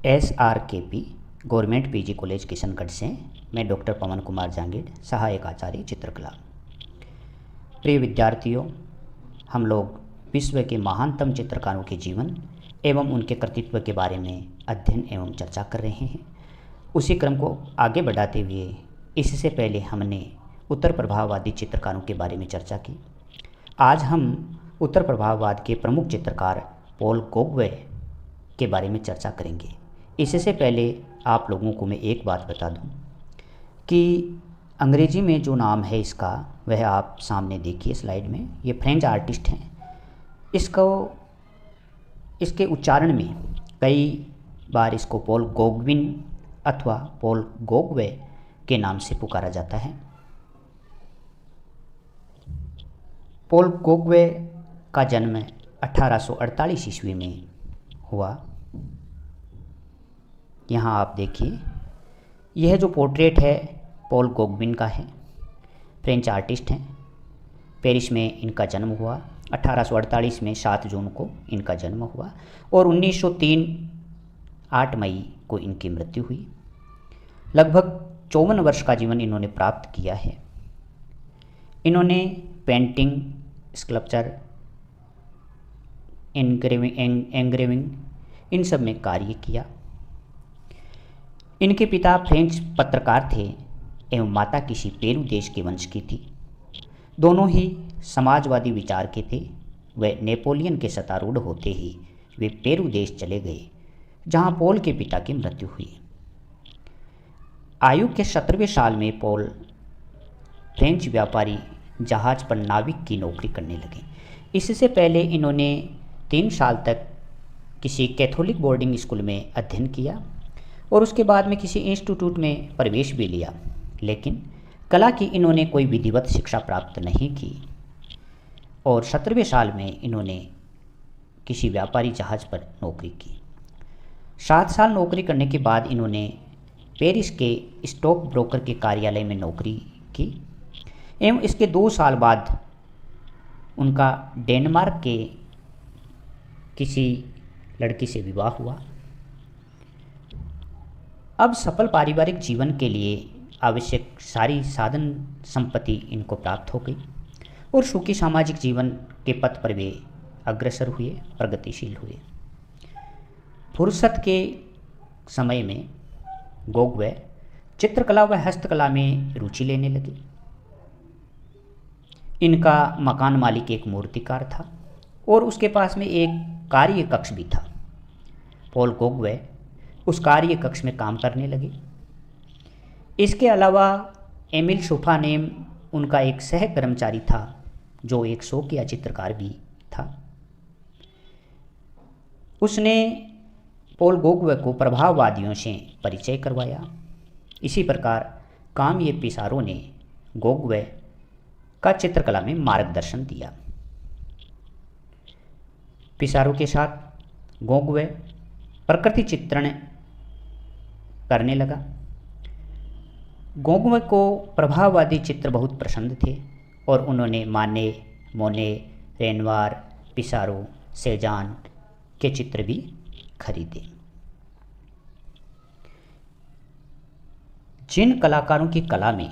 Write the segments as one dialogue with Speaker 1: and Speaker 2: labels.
Speaker 1: SRKP government PG college Kishangarh से मैं doctor पवन कुमार जांगीड़, सहायक आचार्य चित्रकला। प्रिय विद्यार्थियों, हम लोग विश्व के महानतम चित्रकारों के जीवन एवं उनके कृतित्व के बारे में अध्ययन एवं चर्चा कर रहे हैं। उसी क्रम को आगे बढ़ाते हुए इससे पहले हमने उत्तर प्रभाववादी चित्रकारों के बारे में चर्चा की। आज हम उत्तर प्रभाववाद के प्रमुख चित्रकार पॉल गोगवे के बारे में चर्चा करेंगे। इससे पहले आप लोगों को मैं एक बात बता दूं कि अंग्रेजी में जो नाम है इसका, वह आप सामने देखिए स्लाइड में। ये फ्रेंच आर्टिस्ट हैं। इसके उच्चारण में कई बार इसको पॉल गोगविन अथवा पॉल गोगवे के नाम से पुकारा जाता है। पॉल गोगवे का जन्म 1848 ईस्वी में हुआ। यहाँ आप देखिए, यह जो पोर्ट्रेट है पॉल गोगविन का है। फ्रेंच आर्टिस्ट हैं। पेरिस में इनका जन्म हुआ। 1848 में 7 जून को इनका जन्म हुआ और 1903 8 मई को इनकी मृत्यु हुई। लगभग 54 वर्ष का जीवन इन्होंने प्राप्त किया है। इन्होंने पेंटिंग, स्कल्पचर, एंग्रेविंग इन सब में कार्य किया। इनके पिता फ्रेंच पत्रकार थे एवं माता किसी पेरू देश के वंश की थी। दोनों ही समाजवादी विचार के थे। वे नेपोलियन के सत्तारूढ़ होते ही वे पेरू देश चले गए, जहां पॉल के पिता की मृत्यु हुई। आयु के 17वें साल में पॉल फ्रेंच व्यापारी जहाज पर नाविक की नौकरी करने लगे। इससे पहले इन्होंने 3 साल तक किसी कैथोलिक बोर्डिंग स्कूल में अध्ययन किया और उसके बाद में किसी इंस्टीट्यूट में प्रवेश भी लिया, लेकिन कला की इन्होंने कोई विधिवत शिक्षा प्राप्त नहीं की और 17वें साल में इन्होंने किसी व्यापारी जहाज पर नौकरी की। 7 साल नौकरी करने के बाद इन्होंने पेरिस के स्टॉक ब्रोकर के कार्यालय में नौकरी की एवं इसके 2 साल बाद उनका डेनमार्क के किसी लड़की से विवाह हुआ। अब सफल पारिवारिक जीवन के लिए आवश्यक सारी साधन संपत्ति इनको प्राप्त हो गई और सुखी सामाजिक जीवन के पथ पर वे अग्रसर हुए, प्रगतिशील हुए। फुर्सत के समय में गोगवे चित्रकला व हस्तकला में रुचि लेने लगे। इनका मकान मालिक एक मूर्तिकार था और उसके पास में एक कार्य कक्ष भी था। पॉल गोगवे उस कार्य कक्ष में काम करने लगे। इसके अलावा एमिल शुफानेम उनका एक सह कर्मचारी था, जो एक शौकिया चित्रकार भी था। उसने पॉल गोगवे को प्रभाववादियों से परिचय करवाया। इसी प्रकार काम्ये पिसारो ने गोगवे का चित्रकला में मार्गदर्शन दिया। पिसारो के साथ गोगवे प्रकृति चित्रण करने लगा। गोगवे को प्रभाववादी चित्र बहुत पसंद थे और उन्होंने माने, मोने, रेनवार, पिसारो, सेजान के चित्र भी खरीदे। जिन कलाकारों की कला में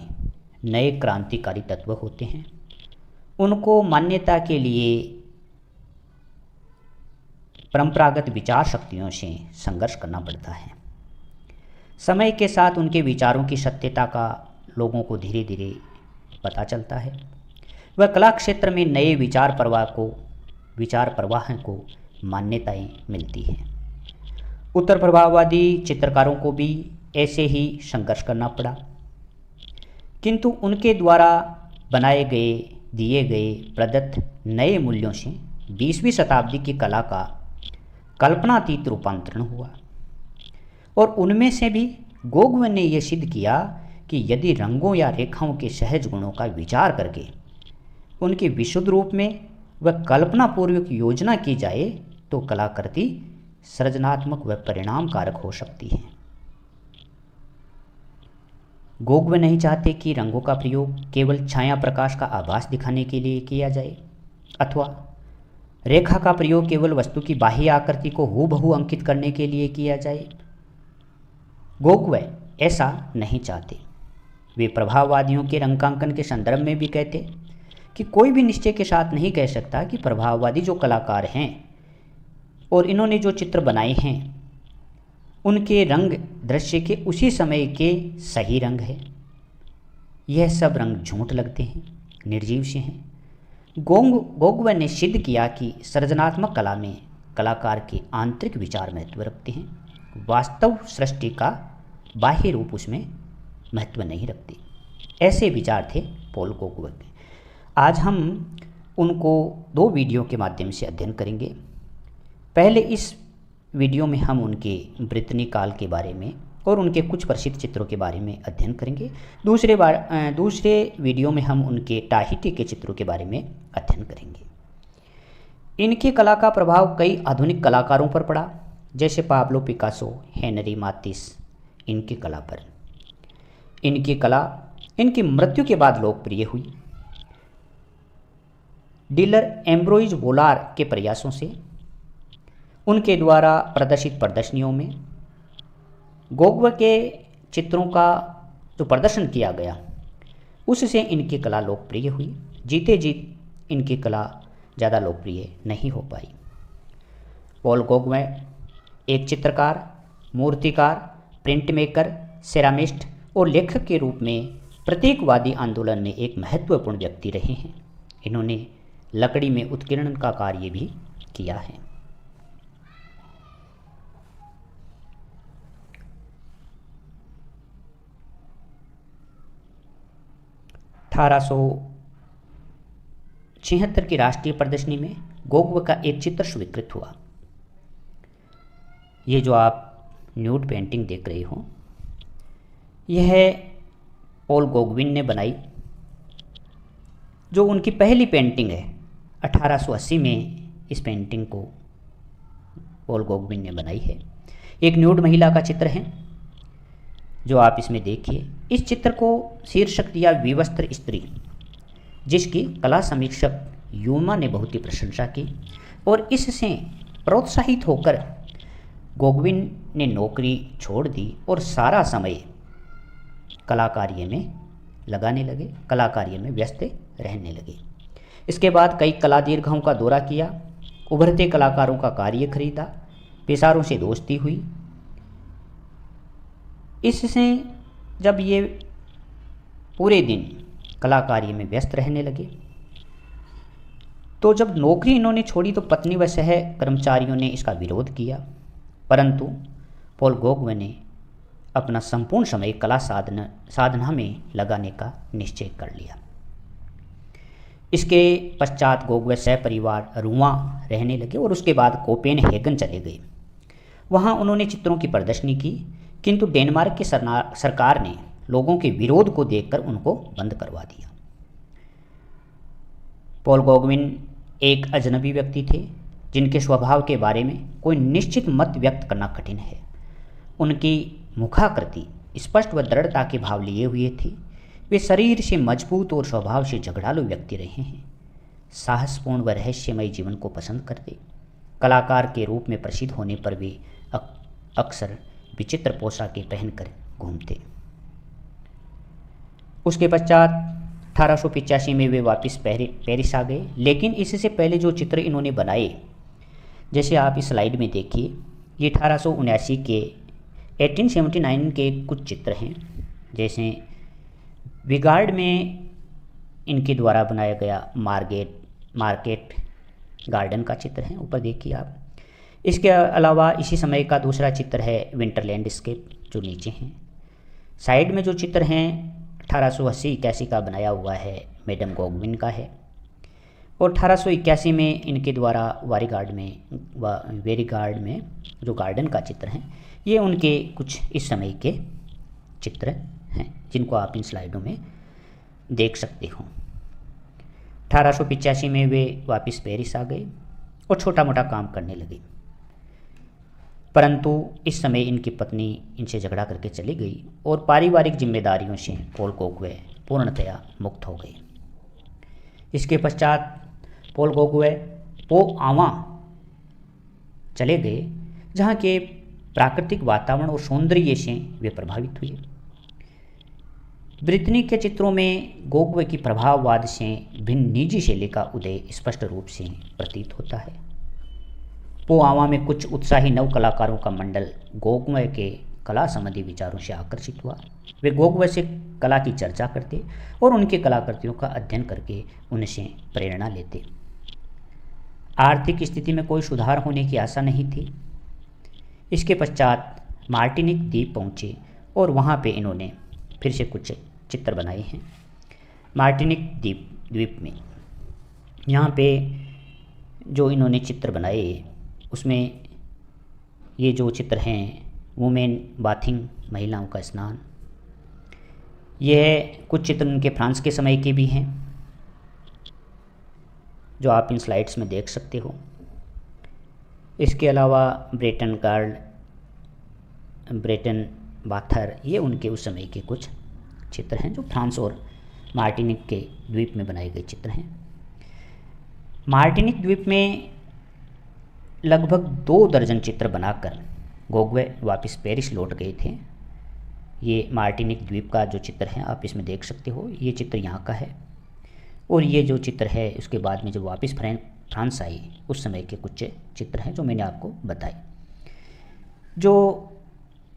Speaker 1: नए क्रांतिकारी तत्व होते हैं, उनको मान्यता के लिए परंपरागत विचार शक्तियों से संघर्ष करना पड़ता है। समय के साथ उनके विचारों की सत्यता का लोगों को धीरे धीरे पता चलता है। वह कला क्षेत्र में नए विचार प्रवाह को मान्यताएं मिलती हैं। उत्तर प्रभाववादी चित्रकारों को भी ऐसे ही संघर्ष करना पड़ा, किंतु उनके द्वारा दिए गए प्रदत्त नए मूल्यों से 20वीं शताब्दी की कला का कल्पनातीत रूपांतरण हुआ और उनमें से भी गोगवे ने यह सिद्ध किया कि यदि रंगों या रेखाओं के सहज गुणों का विचार करके उनके विशुद्ध रूप में वह कल्पनापूर्वक योजना की जाए तो कलाकृति सृजनात्मक व परिणामकारक हो सकती है। गोगवे नहीं चाहते कि रंगों का प्रयोग केवल छाया प्रकाश का आभास दिखाने के लिए किया जाए अथवा रेखा का प्रयोग केवल वस्तु की बाह्य आकृति को हूबहू अंकित करने के लिए किया जाए, गोगवे ऐसा नहीं चाहते। वे प्रभाववादियों के रंगांकन के संदर्भ में भी कहते कि कोई भी निश्चय के साथ नहीं कह सकता कि प्रभाववादी जो कलाकार हैं और इन्होंने जो चित्र बनाए हैं उनके रंग दृश्य के उसी समय के सही रंग है। यह सब रंग झूठ लगते हैं, निर्जीव से हैं। गोगवे ने सिद्ध किया कि सृजनात्मक कला में कलाकार के आंतरिक विचार महत्व रखते हैं, वास्तव सृष्टि का बाह्य रूप उसमें महत्व नहीं रखते। ऐसे विचार थे पॉल गोगवे के। आज हम उनको 2 वीडियो के माध्यम से अध्ययन करेंगे। पहले इस वीडियो में हम उनके ब्रितनी काल के बारे में और उनके कुछ प्रसिद्ध चित्रों के बारे में अध्ययन करेंगे। दूसरे वीडियो में हम उनके टाहिटी के चित्रों के बारे में अध्ययन करेंगे। इनकी कला का प्रभाव कई आधुनिक कलाकारों पर पड़ा, जैसे पाब्लो पिकासो, हेनरी मातिस। इनकी कला पर इनकी कला इनकी मृत्यु के बाद लोकप्रिय हुई। डीलर एम्ब्रोइज वोलार के प्रयासों से उनके द्वारा प्रदर्शित प्रदर्शनियों में गोगवे के चित्रों का जो प्रदर्शन किया गया उससे इनकी कला लोकप्रिय हुई। जीते जीत इनकी कला ज़्यादा लोकप्रिय नहीं हो पाई। पॉल गोगवे एक चित्रकार, मूर्तिकार, प्रिंट मेकर, सेरामिस्ट और लेखक के रूप में प्रतीकवादी आंदोलन में एक महत्वपूर्ण व्यक्ति रहे हैं। इन्होंने लकड़ी में उत्कीर्णन का कार्य भी किया है। 1876 की राष्ट्रीय प्रदर्शनी में गोगवे का एक चित्र स्वीकृत हुआ। ये जो आप न्यूड पेंटिंग देख रहे हो, यह पॉल गोगविन ने बनाई, जो उनकी पहली पेंटिंग है। 1880 में इस पेंटिंग को पॉल गोगविन ने बनाई है। एक न्यूड महिला का चित्र है जो आप इसमें देखिए। इस चित्र को शीर्षक दिया विवस्त्र स्त्री, जिसकी कला समीक्षक यूमा ने बहुत ही प्रशंसा की और इससे प्रोत्साहित होकर गोगविन ने नौकरी छोड़ दी और सारा समय कलाकार्य में लगाने लगे, कलाकार्य में व्यस्त रहने लगे। इसके बाद कई कला दीर्घाओं का दौरा किया, उभरते कलाकारों का कार्य खरीदा, पेशारों से दोस्ती हुई। इससे जब ये पूरे दिन कलाकार्य में व्यस्त रहने लगे तो जब नौकरी इन्होंने छोड़ी तो पत्नी व सह कर्मचारियों ने इसका विरोध किया, परंतु पॉल गोगवे ने अपना संपूर्ण समय कला साधना में लगाने का निश्चय कर लिया। इसके पश्चात गोगवे सह परिवार रुआ रहने लगे और उसके बाद कोपेनहेगन चले गए। वहाँ उन्होंने चित्रों की प्रदर्शनी की, किंतु डेनमार्क की सरकार ने लोगों के विरोध को देखकर उनको बंद करवा दिया। पॉल गोगविन एक अजनबी व्यक्ति थे जिनके स्वभाव के बारे में कोई निश्चित मत व्यक्त करना कठिन है। उनकी मुखाकृति स्पष्ट व दृढ़ता के भाव लिए हुए थी। वे शरीर से मजबूत और स्वभाव से झगड़ालू व्यक्ति रहे हैं। साहसपूर्ण व रहस्यमय जीवन को पसंद करते। कलाकार के रूप में प्रसिद्ध होने पर वे अक्सर विचित्र पोशाकें पहनकर घूमते। उसके पश्चात 1885 में वे वापस पेरिस आ गए, लेकिन इससे पहले जो चित्र इन्होंने बनाए, जैसे आप इस स्लाइड में देखिए, ये 1879 के 1879 के कुछ चित्र हैं। जैसे विगार्ड में इनके द्वारा बनाया गया मार्केट गार्डन का चित्र है, ऊपर देखिए आप। इसके अलावा इसी समय का दूसरा चित्र है विंटर लैंडस्केप, जो नीचे हैं। साइड में जो चित्र हैं 1880-81 का बनाया हुआ है, मैडम गोगविन का है। और 1881 में इनके द्वारा वेरीगार्ड में जो गार्डन का चित्र है, ये उनके कुछ इस समय के चित्र हैं जिनको आप इन स्लाइडों में देख सकते हो। 1885 में वे वापस पेरिस आ गए और छोटा मोटा काम करने लगे, परंतु इस समय इनकी पत्नी इनसे झगड़ा करके चली गई और पारिवारिक जिम्मेदारियों से पॉल गोगवे पूर्णतया मुक्त हो गए। इसके पश्चात पॉल गोगवे पो आवा चले गए, जहाँ के प्राकृतिक वातावरण और सौंदर्य से वे प्रभावित हुए। ब्रितनी के चित्रों में गोगवे की प्रभाववाद से भिन्न निजी शैली का उदय स्पष्ट रूप से प्रतीत होता है। पोआवा में कुछ उत्साही नव कलाकारों का मंडल गोगवे के कला संबंधी विचारों से आकर्षित हुआ। वे गोगवे से कला की चर्चा करते और उनके कलाकृतियों का अध्ययन करके उनसे प्रेरणा लेते। आर्थिक स्थिति में कोई सुधार होने की आशा नहीं थी। इसके पश्चात मार्टिनिक द्वीप पहुँचे और वहाँ पे इन्होंने फिर से कुछ चित्र बनाए हैं। मार्टिनिक द्वीप में यहाँ पे जो इन्होंने चित्र बनाए उसमें ये जो चित्र हैं वुमेन बाथिंग, महिलाओं का स्नान, यह कुछ चित्र उनके फ्रांस के समय के भी हैं जो आप इन स्लाइड्स में देख सकते हो। इसके अलावा ब्रेटन गार्ड, ब्रेटन बाथर, ये उनके उस समय के कुछ चित्र हैं जो फ्रांस और मार्टिनिक के द्वीप में बनाए गए चित्र हैं। मार्टिनिक द्वीप में लगभग 2 दर्जन चित्र बनाकर गोगवे वापस पेरिस लौट गए थे। ये मार्टिनिक द्वीप का जो चित्र है आप इसमें देख सकते हो, ये चित्र यहाँ का है। और ये जो चित्र है उसके बाद में जब वापस फ्रांस आई उस समय के कुछ चित्र हैं जो मैंने आपको बताए। जो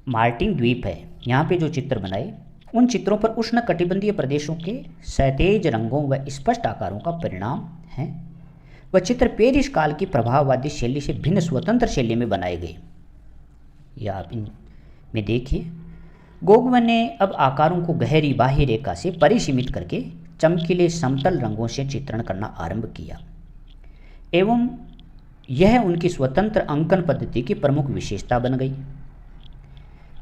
Speaker 1: मार्टिन द्वीप है यहाँ पे जो चित्र बनाए उन चित्रों पर उष्ण कटिबंधीय प्रदेशों के सतेज रंगों व स्पष्ट आकारों का परिणाम है। वह चित्र पेरिस काल की प्रभाववादी शैली से भिन्न स्वतंत्र शैली में बनाए गए। या आप इनमें देखिए, गोगवे ने अब आकारों को गहरी बाह्य रेखा से परिसीमित करके चमकीले समतल रंगों से चित्रण करना आरंभ किया एवं यह उनकी स्वतंत्र अंकन पद्धति की प्रमुख विशेषता बन गई।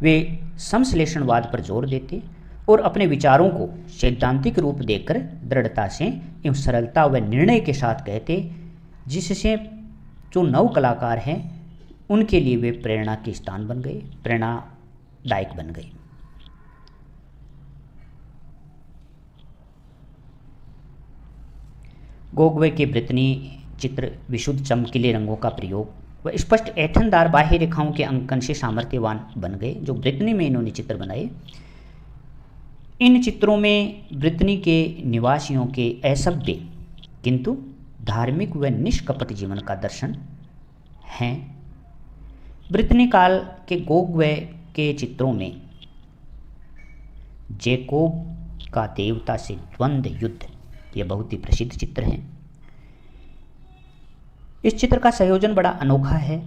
Speaker 1: वे संश्लेषणवाद पर जोर देते और अपने विचारों को सैद्धांतिक रूप देकर दृढ़ता से एवं सरलता व निर्णय के साथ कहते, जिससे जो नव कलाकार हैं उनके लिए वे प्रेरणा के स्थान बन गए, प्रेरणादायक बन गए। गोगवे के ब्रितनी चित्र विशुद्ध चमकीले रंगों का प्रयोग व स्पष्ट ऐंठनदार बाह्य रेखाओं के अंकन से सामर्थ्यवान बन गए। जो ब्रितनी में इन्होंने चित्र बनाए, इन चित्रों में ब्रितनी के निवासियों के असभ्य किंतु धार्मिक व निष्कपट जीवन का दर्शन है। ब्रितनी काल के गोगवे के चित्रों में जैकोब का देवता से द्वंद्व युद्ध, यह बहुत ही प्रसिद्ध चित्र है। इस चित्र का संयोजन बड़ा अनोखा है।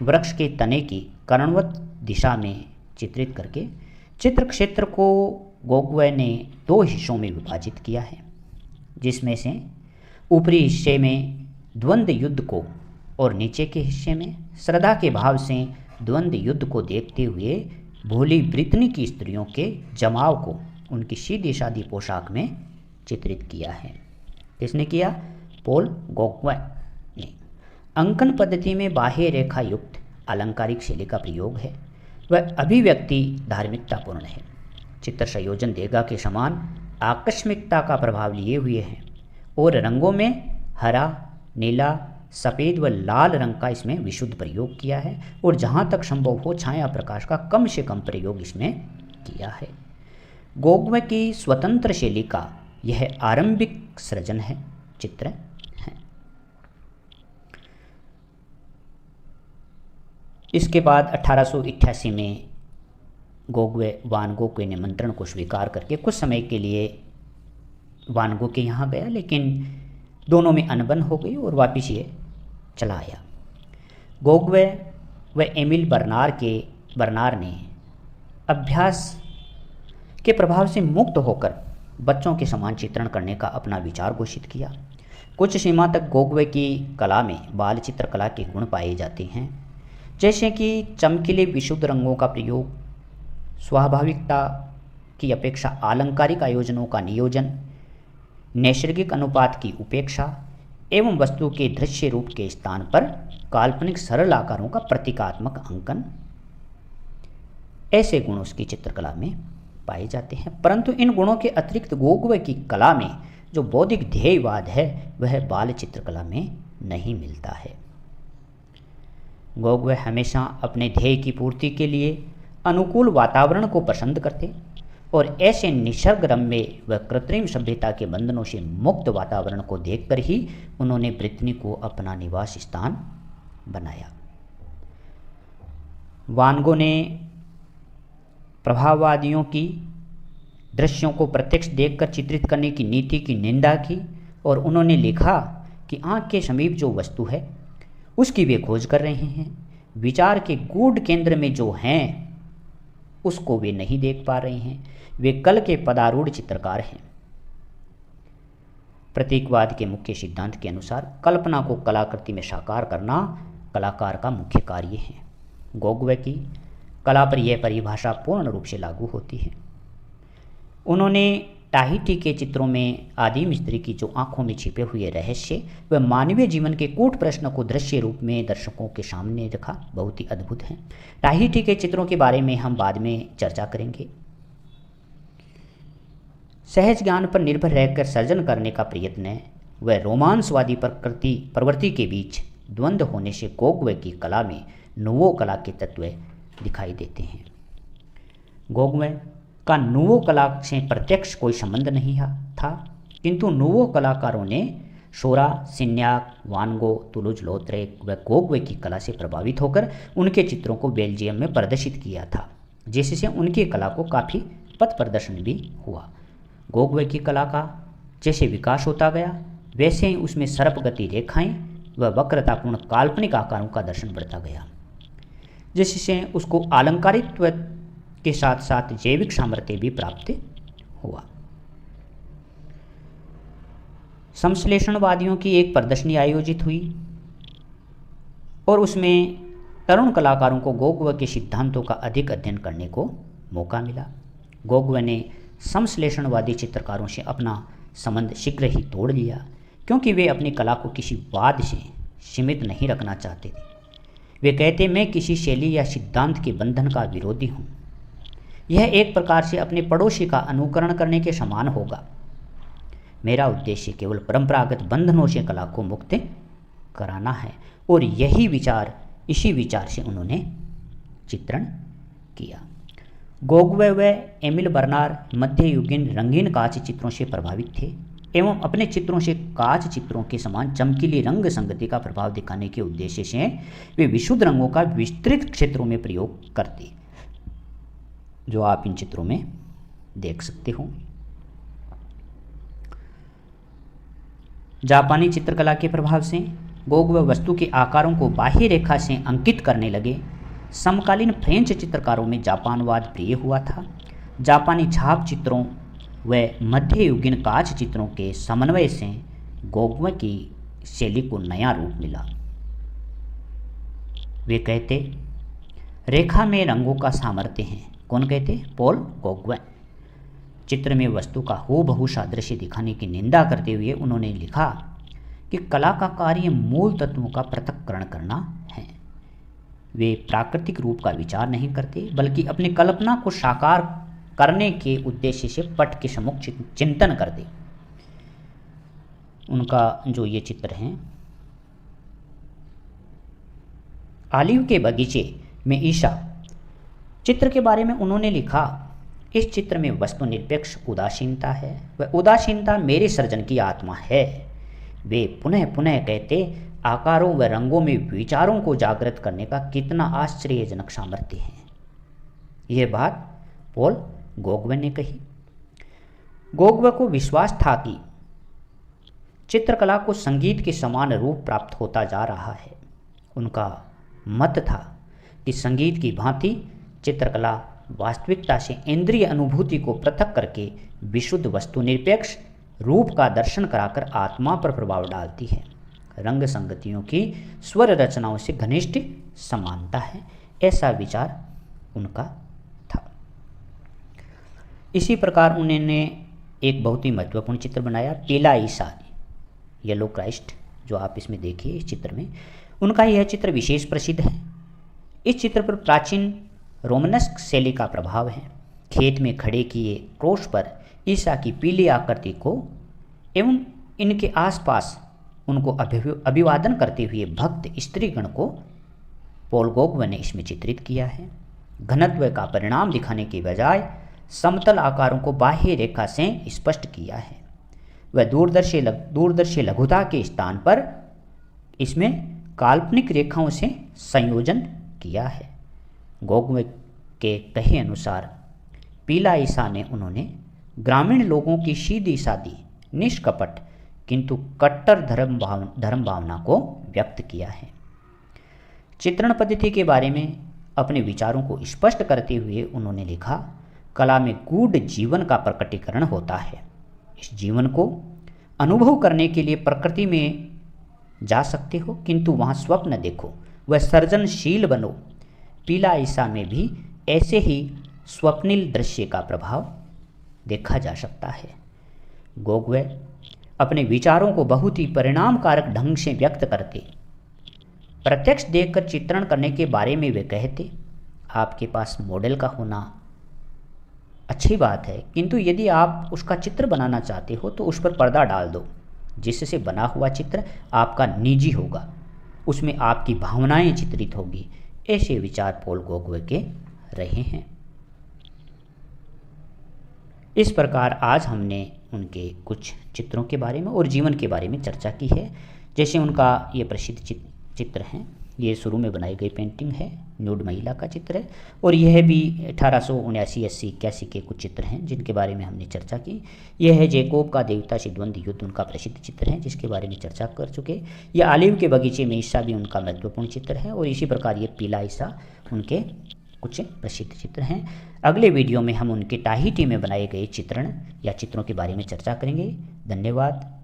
Speaker 1: वृक्ष के तने की कर्णवत दिशा में चित्रित करके चित्र क्षेत्र को गोगवे ने 2 हिस्सों में विभाजित किया है, जिसमें से ऊपरी हिस्से में द्वंद्व युद्ध को और नीचे के हिस्से में श्रद्धा के भाव से द्वंद्व युद्ध को देखते हुए भोली ब्रितनी की स्त्रियों के जमाव को उनकी सीधी सादी पोशाक में चित्रित किया है। किसने किया? पॉल गोगवे ने। अंकन पद्धति में बाह्य रेखा युक्त अलंकारिक शैली का प्रयोग है। वह अभिव्यक्ति धार्मिकतापूर्ण है। चित्र संयोजन देगा के समान आकस्मिकता का प्रभाव लिए हुए हैं और रंगों में हरा, नीला, सफ़ेद व लाल रंग का इसमें विशुद्ध प्रयोग किया है और जहाँ तक संभव हो छाया प्रकाश का कम से कम प्रयोग इसमें किया है। गोगवे की स्वतंत्र शैली का यह आरंभिक सृजन है, चित्र है। इसके बाद 1888 में वान गो के निमंत्रण को स्वीकार करके कुछ समय के लिए वान गो के यहाँ गया, लेकिन दोनों में अनबन हो गई और वापिस ये चला आया। गोगवे व एमिल बर्नार ने अभ्यास के प्रभाव से मुक्त होकर बच्चों के समान चित्रण करने का अपना विचार घोषित किया। कुछ सीमा तक गोगवे की कला में बाल चित्रकला के गुण पाए जाते हैं, जैसे कि चमकीले विशुद्ध रंगों का प्रयोग, स्वाभाविकता की अपेक्षा आलंकारिक आयोजनों का नियोजन, नैसर्गिक अनुपात की उपेक्षा एवं वस्तु के दृश्य रूप के स्थान पर काल्पनिक सरल आकारों का प्रतीकात्मक अंकन। ऐसे गुण उसकी चित्रकला में पाए जाते हैं, परंतु इन गुणों के अतिरिक्त गोगवे की कला में जो बौद्धिक ध्येयवाद है वह बाल चित्रकला में नहीं मिलता है। गोगवे हमेशा अपने ध्येय की पूर्ति के लिए अनुकूल वातावरण को पसंद करते और ऐसे निसर्गरम्य व कृत्रिम सभ्यता के बंधनों से मुक्त वातावरण को देखकर ही उन्होंने ब्रितनी को अपना निवास स्थान बनाया। वान गो ने प्रभाववादियों की दृश्यों को प्रत्यक्ष देखकर चित्रित करने की नीति की निंदा की और उन्होंने लिखा कि आँख के समीप जो वस्तु है उसकी वे खोज कर रहे हैं, विचार के गूढ़ केंद्र में जो हैं उसको वे नहीं देख पा रहे हैं, वे कल के पदारूढ़ चित्रकार हैं। प्रतीकवाद के मुख्य सिद्धांत के अनुसार कल्पना को कलाकृति में साकार करना कलाकार का मुख्य कार्य है। गोगवे की कला पर यह परिभाषा पूर्ण रूप से लागू होती है। उन्होंने टाहिटी के चित्रों में आदिम स्त्री की जो आंखों में छिपे हुए रहस्य व मानवीय जीवन के कूट प्रश्न को दृश्य रूप में दर्शकों के सामने रखा, बहुत ही अद्भुत है। टाहिटी के चित्रों के बारे में हम बाद में चर्चा करेंगे। सहज ज्ञान पर निर्भर रहकर सर्जन करने का प्रयत्न व रोमांसवादी प्रवृत्ति के बीच द्वंद्व होने से गोगवे की कला में नोवो कला के तत्व दिखाई देते हैं। गोगवे का नोवो कला से प्रत्यक्ष कोई संबंध नहीं था, किंतु नोवो कलाकारों ने शोरा, सिन्याक, वान गो, तुलुज लौत्रेक व गोगवे की कला से प्रभावित होकर उनके चित्रों को बेल्जियम में प्रदर्शित किया था, जिससे उनकी कला को काफ़ी पथ प्रदर्शन भी हुआ। गोगवे की कला का जैसे विकास होता गया वैसे ही उसमें सर्पगति रेखाएं व वक्रतापूर्ण काल्पनिक आकारों का दर्शन बढ़ता गया, जिससे उसको अलंकारित्व के साथ साथ जैविक सामर्थ्य भी प्राप्त हुआ। संश्लेषणवादियों की एक प्रदर्शनी आयोजित हुई और उसमें तरुण कलाकारों को गोगवे के सिद्धांतों का अधिक अध्ययन करने को मौका मिला। गोगवे ने संश्लेषणवादी चित्रकारों से अपना संबंध शीघ्र ही तोड़ लिया, क्योंकि वे अपनी कला को किसी वाद से सीमित नहीं रखना चाहते थे। वे कहते, मैं किसी शैली या सिद्धांत के बंधन का विरोधी हूँ। यह एक प्रकार से अपने पड़ोसी का अनुकरण करने के समान होगा। मेरा उद्देश्य केवल परंपरागत बंधनों से कला को मुक्त कराना है, और इसी विचार से उन्होंने चित्रण किया। गोगवे व एमिल बर्नार मध्ययुगीन रंगीन कांच चित्रों से प्रभावित थे एवं अपने चित्रों से कांच चित्रों के समान चमकीली रंग संगति का प्रभाव दिखाने के उद्देश्य से वे विशुद्ध रंगों का विस्तृत क्षेत्रों में प्रयोग करते, जो आप इन चित्रों में देख सकते हो। जापानी चित्रकला के प्रभाव से गोगवे वस्तु के आकारों को बाह्य रेखा से अंकित करने लगे। समकालीन फ्रेंच चित्रकारों में जापानवाद प्रिय हुआ था। जापानी छाप चित्रों व मध्ययुगीन कांच चित्रों के समन्वय से गोगवे की शैली को नया रूप मिला। वे कहते, रेखा में रंगों का सामर्थ्य है। कौन कहते? पॉल गोगवे। चित्र में वस्तु का हूबहू सादृश्य दिखाने की निंदा करते हुए उन्होंने लिखा कि कला का कार्य मूल तत्वों का पृथक्करण करना है। वे प्राकृतिक रूप का विचार नहीं करते, बल्कि अपनी कल्पना को साकार करने के उद्देश्य से पट के सम्मुख चिंतन करते। उनका जो ये चित्र हैं, आलिव के बगीचे में ईशा चित्र के बारे में उन्होंने लिखा, इस चित्र में वस्तु निरपेक्ष उदासीनता है, वह उदासीनता मेरे सृजन की आत्मा है। वे पुनः पुनः कहते, आकारों व रंगों में विचारों को जागृत करने का कितना आश्चर्यजनक सामर्थ्य है। यह बात पॉल गोगवे ने कही। गोगवे को विश्वास था कि चित्रकला को संगीत के समान रूप प्राप्त होता जा रहा है। उनका मत था कि संगीत की भांति चित्रकला वास्तविकता से इंद्रिय अनुभूति को पृथक करके विशुद्ध वस्तु निरपेक्ष रूप का दर्शन कराकर आत्मा पर प्रभाव डालती है। रंग संगतियों की स्वर रचनाओं से घनिष्ठ समानता है, ऐसा विचार उनका था। इसी प्रकार उन्होंने एक बहुत ही महत्वपूर्ण चित्र बनाया, पीला ईसा, येलो क्राइस्ट, जो आप इसमें देखिए इस चित्र में। उनका यह चित्र विशेष प्रसिद्ध है। इस चित्र पर प्राचीन रोमनस्क शैली का प्रभाव है। खेत में खड़े किए क्रोश पर ईसा की पीली आकृति को एवं इनके आसपास उनको अभिवादन करते हुए भक्त स्त्रीगण को पॉल गोगवे ने इसमें चित्रित किया है। घनत्व का परिणाम दिखाने के बजाय समतल आकारों को बाह्य रेखा से स्पष्ट किया है। वह दूरदर्शी लघुता के स्थान पर इसमें काल्पनिक रेखाओं से संयोजन किया है। गोगवे के कहे अनुसार पीला ईसा में उन्होंने ग्रामीण लोगों की सीधी सादी निष्कपट किंतु कट्टर धर्म भावना को व्यक्त किया है। चित्रण पद्धति के बारे में अपने विचारों को स्पष्ट करते हुए उन्होंने लिखा, कला में गूढ़ जीवन का प्रकटीकरण होता है। इस जीवन को अनुभव करने के लिए प्रकृति में जा सकते हो, किंतु वहाँ स्वप्न देखो, वह सृजनशील बनो। पीला ईसा में भी ऐसे ही स्वप्निल दृश्य का प्रभाव देखा जा सकता है। गोगवे अपने विचारों को बहुत ही परिणामकारक ढंग से व्यक्त करते। प्रत्यक्ष देखकर चित्रण करने के बारे में वे कहते, आपके पास मॉडल का होना अच्छी बात है, किंतु यदि आप उसका चित्र बनाना चाहते हो तो उस पर पर्दा डाल दो, जिससे बना हुआ चित्र आपका निजी होगा, उसमें आपकी भावनाएं चित्रित होगी। ऐसे विचार पॉल गोगवे के रहे हैं। इस प्रकार आज हमने उनके कुछ चित्रों के बारे में और जीवन के बारे में चर्चा की है। जैसे उनका ये प्रसिद्ध चित्र हैं, ये शुरू में बनाई गई पेंटिंग है, न्यूड महिला का चित्र है, और यह भी 1879, 80, 81 के कुछ चित्र हैं जिनके बारे में हमने चर्चा की। यह है जैकोब का देवता से द्वंद्व युद्ध, उनका प्रसिद्ध चित्र है जिसके बारे में चर्चा कर चुके। यह आलिव के बगीचे में ईसा भी उनका महत्वपूर्ण चित्र है, और इसी प्रकार ये पीला ईसा उनके कुछ प्रसिद्ध चित्र हैं। अगले वीडियो में हम उनके टाहिटी में बनाए गए चित्रण या चित्रों के बारे में चर्चा करेंगे। धन्यवाद।